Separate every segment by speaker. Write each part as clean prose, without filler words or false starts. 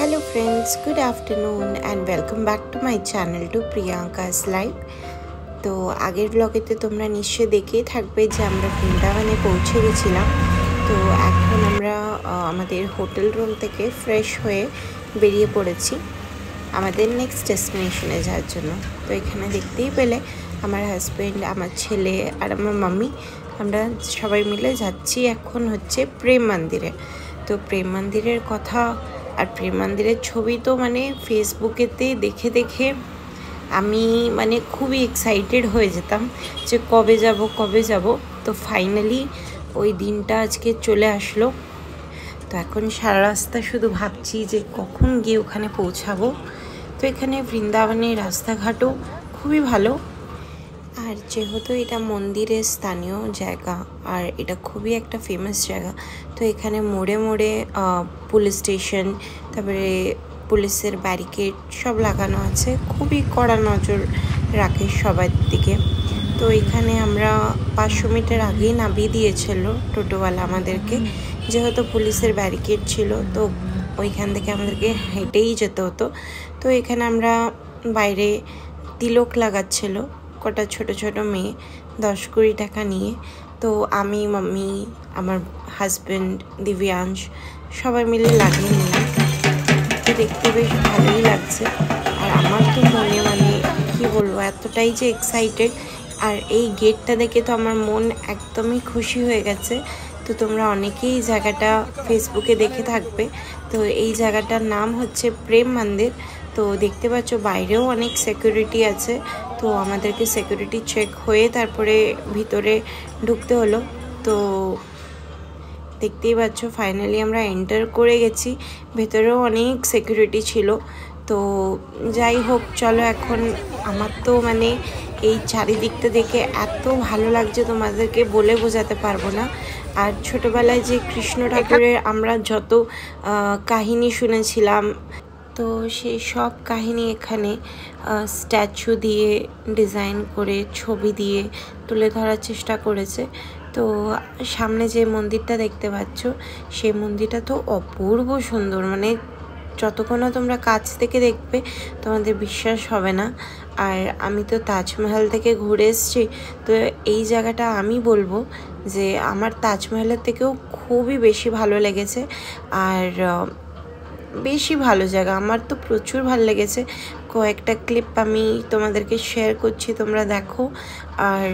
Speaker 1: Hello friends, good afternoon and welcome back to my channel to Priyanka's Life. তো আগের ব্লগেতে তোমরা নিশ্চয়ই দেখেই থাকবে যে আমরা বৃন্দাবনে পৌঁছে গেছিলাম। তো এখন আমরা আমাদের হোটেল রুম থেকে ফ্রেশ হয়ে বেরিয়ে পড়েছি আমাদের নেক্সট ডেস্টিনেশনে যাওয়ার জন্য। তো এখানে দেখতেই পেলে আমার হাজব্যান্ড, আমার ছেলে আর আমার মাম্মি আমরা সবাই মিলে যাচ্ছি এখন হচ্ছে প্রেম মন্দিরে। তো প্রেম মন্দিরের কথা আর প্রেম মন্দিরের ছবি তো মানে ফেসবুকেতে দেখে দেখে আমি মানে খুবই এক্সাইটেড হয়ে যেতাম যে কবে যাব। তো ফাইনালি ওই দিনটা আজকে চলে আসলো। তো এখন সারা রাস্তা শুধু ভাবছি যে কখন গিয়ে ওখানে পৌঁছাবো। তো এখানে বৃন্দাবনের রাস্তাঘাটও খুবই ভালো, আর যেহেতু এটা মন্দিরের স্থানীয় জায়গা আর এটা খুবই একটা ফেমাস জায়গা, তো এখানে মোড়ে মোড়ে পুলিশ স্টেশন, তারপরে পুলিশের ব্যারিকেড সব লাগানো আছে, খুবই কড়া নজর রাখে সবার দিকে। তো এখানে আমরা 500 মিটার আগেই নামিয়ে দিয়েছিল টোটোওয়ালা আমাদেরকে, যেহেতু পুলিশের ব্যারিকেড ছিল তো ওইখান থেকে আমাদেরকে হেঁটেই যেতে হতো। তো এখানে আমরা বাইরে তিলক লাগাচ্ছিল কটা ছোট ছোট মেয়ে 10-20 টাকা নিয়ে। তো আমি, মাম্মি, আমার হাজব্যান্ড দিব্যাংশ সবাই মিলে লাগিয়ে নিলাম। তো দেখতে বেশ ভালোই লাগছে, আর আমার তো মনে মানে কী বলবো, এতটাই যে এক্সাইটেড। আর এই গেটটা দেখে তো আমার মন একদমই খুশি হয়ে গেছে। তো তোমরা অনেকেই জায়গাটা ফেসবুকে দেখে থাকবে। তো এই জায়গাটার নাম হচ্ছে প্রেম মন্দির। তো দেখতে পাচ্ছ বাইরেও অনেক সিকিউরিটি আছে। তো আমাদেরকে সিকিউরিটি চেক হয়ে তারপরে ভিতরে ঢুকতে হলো। তো দেখতেই পাচ্ছ ফাইনালি আমরা এন্টার করে গেছি। ভেতরেও অনেক সিকিউরিটি ছিল। তো যাই হোক, চলো এখন আমার তো মানে এই চারিদিকটা দেখে এত ভালো লাগছে তোমাদেরকে বলে বোঝাতে পারবো না। আর ছোটোবেলায় যে কৃষ্ণ ঠাকুরের আমরা যত কাহিনী শুনেছিলাম, তো সেই সব কাহিনী এখানে স্ট্যাচু দিয়ে ডিজাইন করে ছবি দিয়ে তুলে ধরার চেষ্টা করেছে। তো সামনে যে মন্দিরটা দেখতে পাচ্ছ সেই মন্দিরটা তো অপূর্ব সুন্দর, মানে যতক্ষণ না তোমরা কাছ থেকে দেখবে তোমাদের বিশ্বাস হবে না। আর আমি তো তাজমহল থেকে ঘুরে এসেছি, তো এই জায়গাটা আমি বলবো যে আমার তাজমহলের থেকেও খুবই বেশি ভালো লেগেছে। আর বেশি ভালো জায়গা, আমার তো প্রচুর ভালো লেগেছে। কয়েকটা ক্লিপ আমি তোমাদেরকে শেয়ার করছি, তোমরা দেখো আর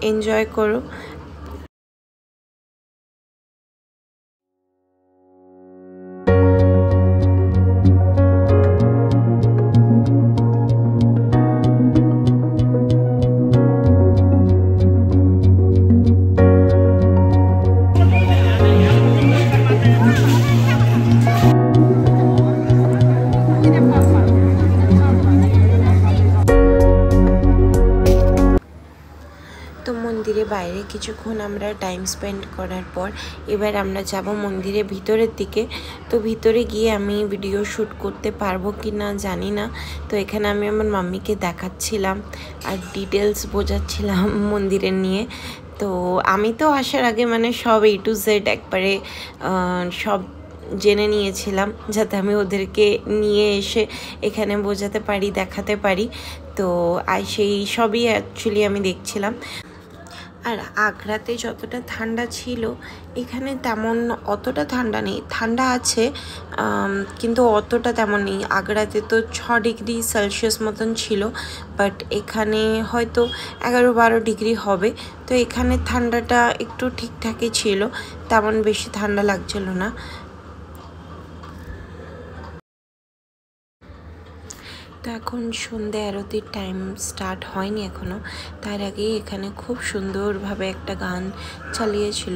Speaker 1: এনজয় করো। তো মন্দিরের বাইরে কিছুক্ষণ আমরা টাইম স্পেন্ড করার পর এবার আমরা যাব মন্দিরের ভিতরের দিকে। তো ভিতরে গিয়ে আমি ভিডিও শ্যুট করতে পারবো কি না জানি না। তো এখানে আমি আমার মাম্মিকে দেখাচ্ছিলাম আর ডিটেলস বোঝাচ্ছিলাম মন্দিরের নিয়ে। তো আমি তো আসার আগে মানে সব A to Z একবারে সব জেনে নিয়েছিলাম, যাতে আমি ওদেরকে নিয়ে এসে এখানে বোঝাতে পারি, দেখাতে পারি। তো সেই সবই অ্যাকচুয়ালি আমি দেখছিলাম। আর আগ্রাতে যতটা ঠান্ডা ছিল এখানে তেমন অতটা ঠান্ডা নেই, ঠান্ডা আছে কিন্তু অতটা তেমন নেই। আগ্রাতে তো 6 ডিগ্রি সেলসিয়াস মতন ছিল, বাট এখানে হয়তো 11-12 ডিগ্রি হবে। তো এখানে ঠান্ডাটা একটু ঠিকঠাকই ছিল, তেমন বেশি ঠান্ডা লাগছিল না। তো এখন সন্ধ্যে আরতির টাইম স্টার্ট হয়নি এখনও, তার আগেই এখানে খুব সুন্দরভাবে একটা গান চালিয়েছিল।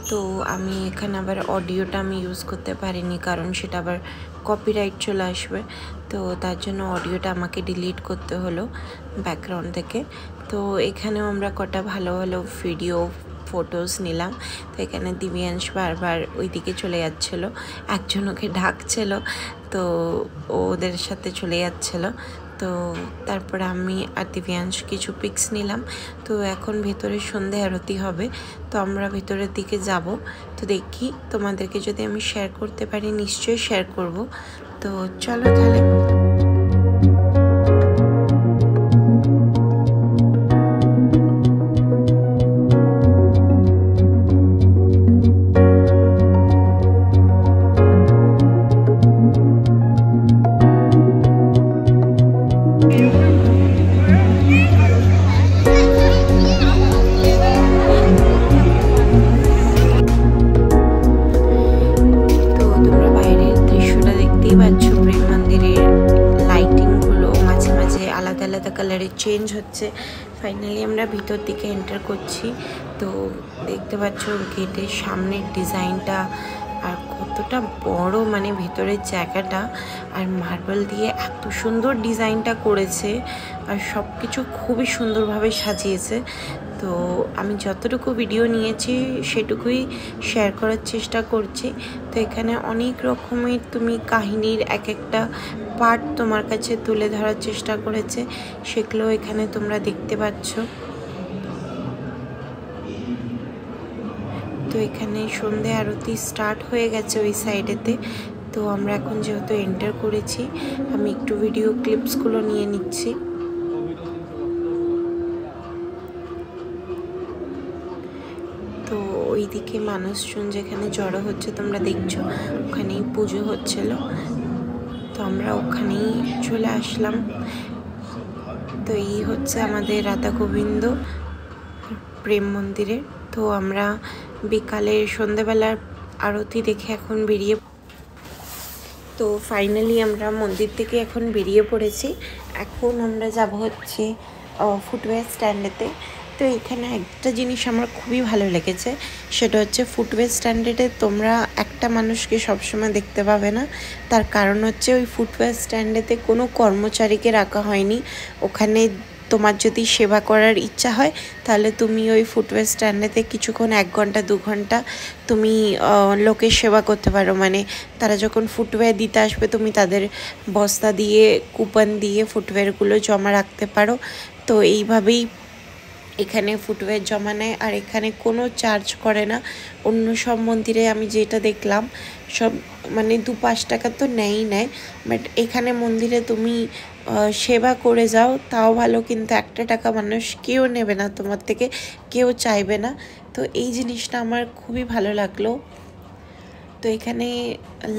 Speaker 1: তো আমি এখানে আবার অডিওটা আমি ইউজ করতে পারিনি, কারণ সেটা আবার কপিরাইট চলে আসবে। তো তার জন্য অডিওটা আমাকে ডিলিট করতে হলো ব্যাকগ্রাউন্ড থেকে। তো এখানেও আমরা কটা ভালো ভালো ভিডিও ফটোস নিলাম। তো এখানে দিব্যাংশ বারবার ওইদিকে চলে যাচ্ছিলো, একজন ওকে ডাকছিল, তো ওদের সাথে চলে যাচ্ছিলো। তো তারপরে আমি আর দিব্যাংশ কিছু পিক্স নিলাম। তো এখন ভেতরে সন্ধে আরতি হবে, তো আমরা ভেতরের দিকে যাব। তো দেখি তোমাদেরকে যদি আমি শেয়ার করতে পারি নিশ্চয়ই শেয়ার করব। তো চলো তাহলে। আলাদা কালারের চেঞ্জ হচ্ছে। ফাইনালি আমরা ভিতর দিকে এন্টার করছি। তো দেখতে পাচ্ছ গেটের সামনের ডিজাইনটা আর কতটা বড়, মানে ভেতরের জায়গাটা, আর মার্বেল দিয়ে এত সুন্দর ডিজাইনটা করেছে আর সব কিছু খুবই সুন্দরভাবে সাজিয়েছে। তো আমি যতটুকু ভিডিও নিয়েছি সেটুকুই শেয়ার করার চেষ্টা করছি। তো এখানে অনেক রকমের তুমি কাহিনীর এক একটা পার্ট তোমার কাছে তুলে ধরার চেষ্টা করেছে, সেগুলো এখানে তোমরা দেখতে পাচ্ছ। তো এখানে সন্ধে আরতি স্টার্ট হয়ে গেছে ওই সাইডেতে। তো আমরা এখন যেহেতু এন্টার করেছি, আমি একটু ভিডিও ক্লিপসগুলো নিয়ে নিচ্ছি। তো ওইদিকে মানুষজন যেখানে জড়ো হচ্ছে তোমরা দেখছো, ওখানেই পুজো হচ্ছিল। তো আমরা ওখানেই চলে আসলাম। তো এই হচ্ছে আমাদের রাধা গোবিন্দ প্রেম মন্দিরে। তো আমরা বিকালে সন্ধেবেলার আরতি দেখে এখন বেরিয়ে, তো ফাইনালি আমরা মন্দির থেকে এখন বেরিয়ে পড়েছি। এখন আমরা যাব হচ্ছে ফুটওয়্যার স্ট্যান্ডেতে। তো এখানে একটা জিনিস আমার খুবই ভালো লেগেছে, সেটা হচ্ছে ফুটওয়্যার স্ট্যান্ডেতে তোমরা একটা মানুষকে সবসময় দেখতে পাবে না। তার কারণ হচ্ছে ওই ফুটওয়্যার স্ট্যান্ডেতে কোনো কর্মচারীকে রাখা হয়নি। ওখানে তোমার যদি সেবা করার ইচ্ছা হয় তাহলে তুমি ওই ফুটওয়্যার স্ট্যান্ডেতে কিছুক্ষণ 1 ঘন্টা 2 ঘন্টা তুমি লোকের সেবা করতে পারো। মানে তারা যখন ফুটওয়্যার দিতে আসবে তুমি তাদের বস্তা দিয়ে কুপন দিয়ে ফুটওয়্যারগুলো জমা রাখতে পারো। তো এইভাবেই এখানে ফুটওয়্যার জমা নেয়, আর এখানে কোনো চার্জ করে না। অন্য সব মন্দিরে আমি যেটা দেখলাম সব মানে 2-5 টাকা তো নেয়, বাট এখানে মন্দিরে তুমি সেবা করে যাও তাও ভালো, কিন্তু 1 টাকা মানুষ কেউ নেবে না তোমার থেকে, কেউ চাইবে না। তো এই জিনিসটা আমার খুবই ভালো লাগলো। তো এখানে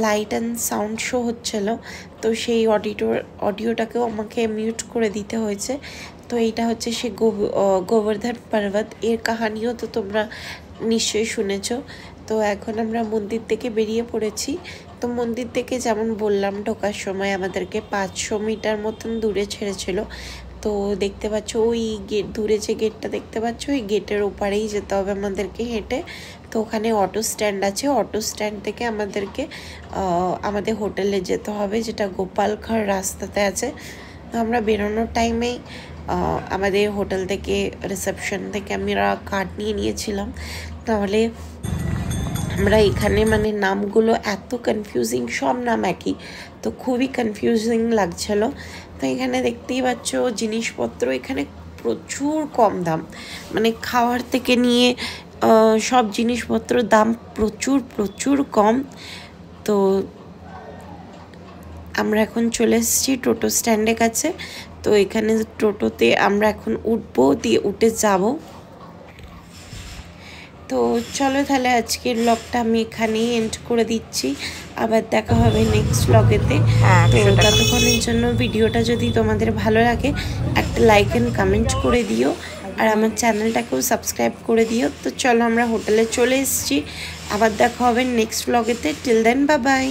Speaker 1: লাইট অ্যান্ড সাউন্ড শো হচ্ছিল, তো সেই অডিওটাকেও আমাকে মিউট করে দিতে হয়েছে। তো এইটা হচ্ছে সে গোবর্ধন পর্বত, এর কাহানিও তো তোমরা নিশ্চয়ই শুনেছ। তো এখন আমরা মন্দির থেকে বেরিয়ে পড়েছি। তো মন্দির থেকে যেমন বললাম ঢোকার সময় আমাদেরকে 500 মিটার মতন দূরে ছেড়েছিল। তো দেখতে পাচ্ছ ওই গেট, দূরে যে গেটটা দেখতে পাচ্ছ ওই গেটের ওপারেই যেতে হবে আমাদেরকে হেঁটে। তো ওখানে অটো স্ট্যান্ড আছে, অটো স্ট্যান্ড থেকে আমাদেরকে আমাদের হোটেলে যেতে হবে, যেটা গোপালঘর রাস্তাতে আছে। তো আমরা বেরোনোর টাইমেই আমাদের হোটেল থেকে রিসেপশন থেকে আমরা কার্ড নিয়ে নিয়েছিলাম। তাহলে আমরা এখানে মানে নামগুলো এত কনফিউজিং, সব নাম একই, তো খুবই কনফিউজিং লাগছিল। তো এখানে দেখতেই পাচ্ছ জিনিসপত্র এখানে প্রচুর কম দাম, মানে খাওয়ার থেকে নিয়ে সব জিনিসপত্র দাম প্রচুর কম। তো আমরা এখন চলে এসেছি টোটো স্ট্যান্ডের কাছে। তো এখানে টোটোতে আমরা এখন উঠবো, দিয়ে উঠে যাব। তো চলো তাহলে আজকের ব্লগটা আমি এখানেই এন্ড করে দিচ্ছি। আবার দেখা হবে নেক্সট ব্লগেতে। তো ততক্ষণের জন্য ভিডিওটা যদি তোমাদের ভালো লাগে একটা লাইক অ্যান্ড কমেন্ট করে দিও, আর আমার চ্যানেলটাকেও সাবস্ক্রাইব করে দিও। তো চলো আমরা হোটেলে চলে এসেছি, আবার দেখা হবে নেক্সট ব্লগেতে। Till then bye by.